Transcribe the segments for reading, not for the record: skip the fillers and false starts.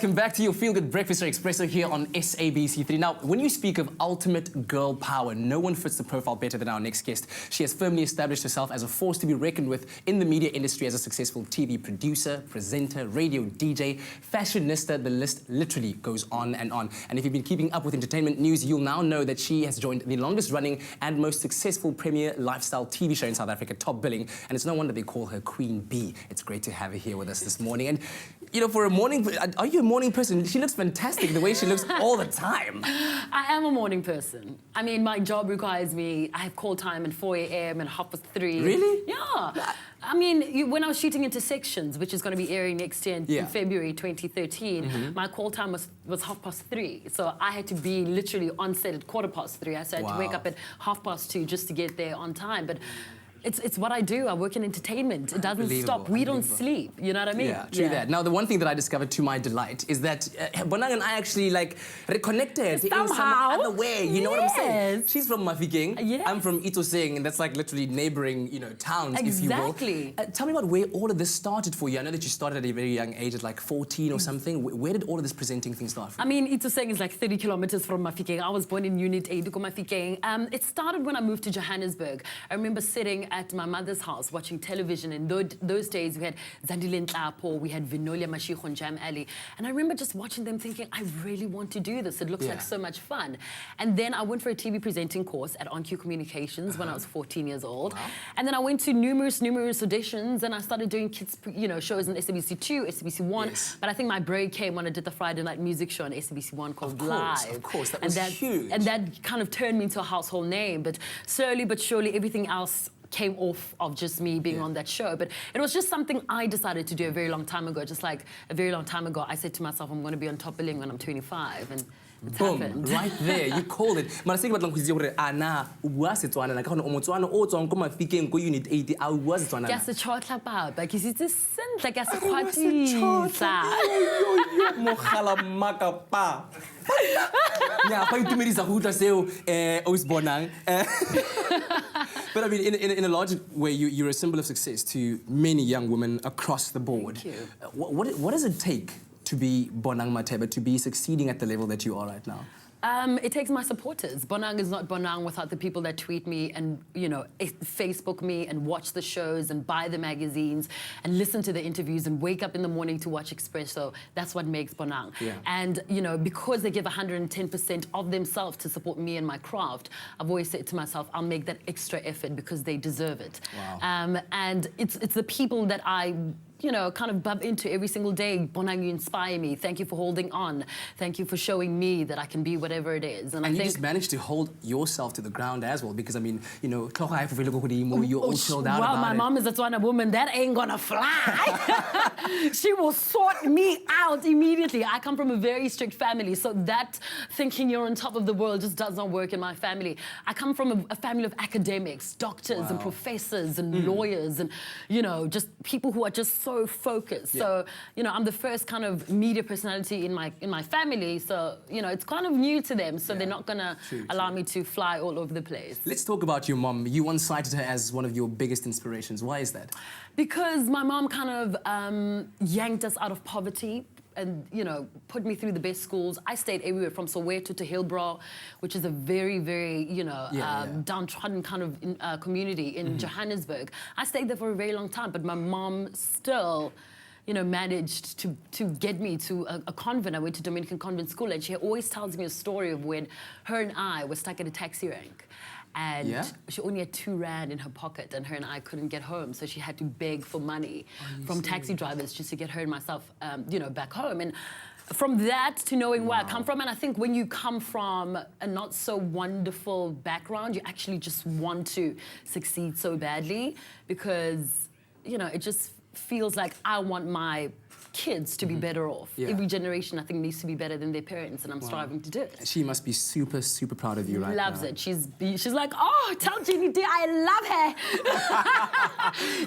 welcome back to your Feel Good Breakfast or Espresso here on SABC3. Now, when you speak of ultimate girl power, no one fits the profile better than our next guest. She has firmly established herself as a force to be reckoned with in the media industry as a successful TV producer, presenter, radio DJ, fashionista. The list literally goes on. And if you've been keeping up with entertainment news, you'll now know that she has joined the longest running and most successful premier lifestyle TV show in South Africa, Top Billing. And it's no wonder they call her Queen Bee. It's great to have her here with us this morning. And, you know, for a morning, are you a morning person? She looks fantastic the way she looks all the time. I am a morning person. I mean, my job requires me. I have call time at 4 a.m. and 3:30. Really? Yeah. I mean, when I was shooting Intersections, which is going to be airing next year in February 2013, my call time was 3:30. So I had to be literally on set at 3:15. So I had to wake up at 2:30 just to get there on time. But it's what I do. I work in entertainment. It doesn't stop. We don't sleep. You know what I mean? Yeah, true that. Now, the one thing that I discovered to my delight is that Bonang and I actually reconnected in some other way. You know what I'm saying? She's from Mafikeng. Yes. I'm from Itoseng, and that's like literally neighboring, towns, if you will. Exactly. Tell me about where all of this started for you. I know that you started at a very young age, at like 14 or something. Where did all of this presenting thing start from? I mean, Itoseng is like 30 kilometers from Mafikeng. I was born in Unit 8, Mafikeng. It started when I moved to Johannesburg. I remember sitting at my mother's house watching television. In those days, we had Zandile Nhlapo, we had Vinolia Mashiko and Jam Ali. And I remember just watching them thinking, I really want to do this. It looks like so much fun. And then I went for a TV presenting course at OnQ Communications when I was 14 years old. Wow. And then I went to numerous auditions, and I started doing kids, shows on SABC2, SABC1. Yes. But I think my break came when I did the Friday night music show on SABC1 called Live. Of course, that was huge. And that kind of turned me into a household name. But slowly but surely, everything else came off of just me being on that show. But it was just something I decided to do a very long time ago. Just like a very long time ago, I said to myself, I'm going to be on Top Billing when I'm 25. And it's happened. Right there, you called it. But I think about Ana was it one, and I can't almost one or two come and speaking go Unit 80. I was it one. Yes, the chocolate about like is it a sin like as a makapa. Yeah, I to me is a hoot I say Bonang. But I mean, in a large way, you're a symbol of success to many young women across the board. Thank you. What does it take to be Bonang Matheba, to be succeeding at the level that you are right now? It takes my supporters. Bonang is not Bonang without the people that tweet me and, Facebook me and watch the shows and buy the magazines and listen to the interviews and wake up in the morning to watch Expresso. That's what makes Bonang. Yeah. And, because they give 110% of themselves to support me and my craft, I've always said to myself, I'll make that extra effort because they deserve it. Wow. And it's the people that I kind of bump into every single day. Bonang, you inspire me. Thank you for holding on. Thank you for showing me that I can be whatever it is. And I think you just managed to hold yourself to the ground as well, because I mean, you're all chilled out about my mom is a Tswana woman. That ain't gonna fly. She will sort me out immediately. I come from a very strict family, so that thinking you're on top of the world just does not work in my family. I come from a family of academics, doctors and professors and lawyers and, just people who are just so focused. So, I'm the first kind of media personality in my family. So, it's kind of new to them. So they're not gonna allow me to fly all over the place. Let's talk about your mom. You once cited her as one of your biggest inspirations. Why is that? Because my mom kind of yanked us out of poverty and, put me through the best schools. I stayed everywhere from Soweto to Hillbrow, which is a very, very, downtrodden kind of community in Johannesburg. I stayed there for a very long time, but my mom still, managed to get me to a convent. I went to Dominican convent school, and she always tells me a story of when her and I were stuck at a taxi rank. And she only had 2 rand in her pocket, and her and I couldn't get home, so she had to beg for money from taxi drivers just to get her and myself, back home. And from that to knowing where I come from, and I think when you come from a not so wonderful background, you actually just want to succeed so badly because, it just feels like I want my kids to be better off. Every generation, I think, needs to be better than their parents, and I'm striving to do it. She must be super, super proud of you right now. Loves it. She's like, oh, tell Jeannie D I love her.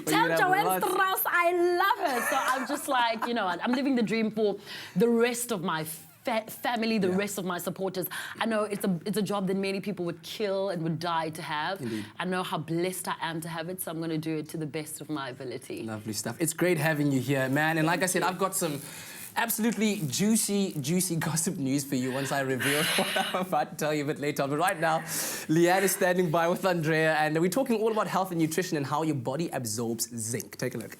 Tell Joanne Strauss I love her. So I'm just like, I'm living the dream for the rest of my family, the rest of my supporters. I know it's a job that many people would kill and would die to have. Indeed. I know how blessed I am to have it, so I'm going to do it to the best of my ability. Lovely stuff. It's great having you here, man. And like I said, I've got some absolutely juicy gossip news for you once I reveal what I'm about to tell you a bit later on. But right now, Leanne is standing by with Andrea, and we're talking all about health and nutrition and how your body absorbs zinc. Take a look.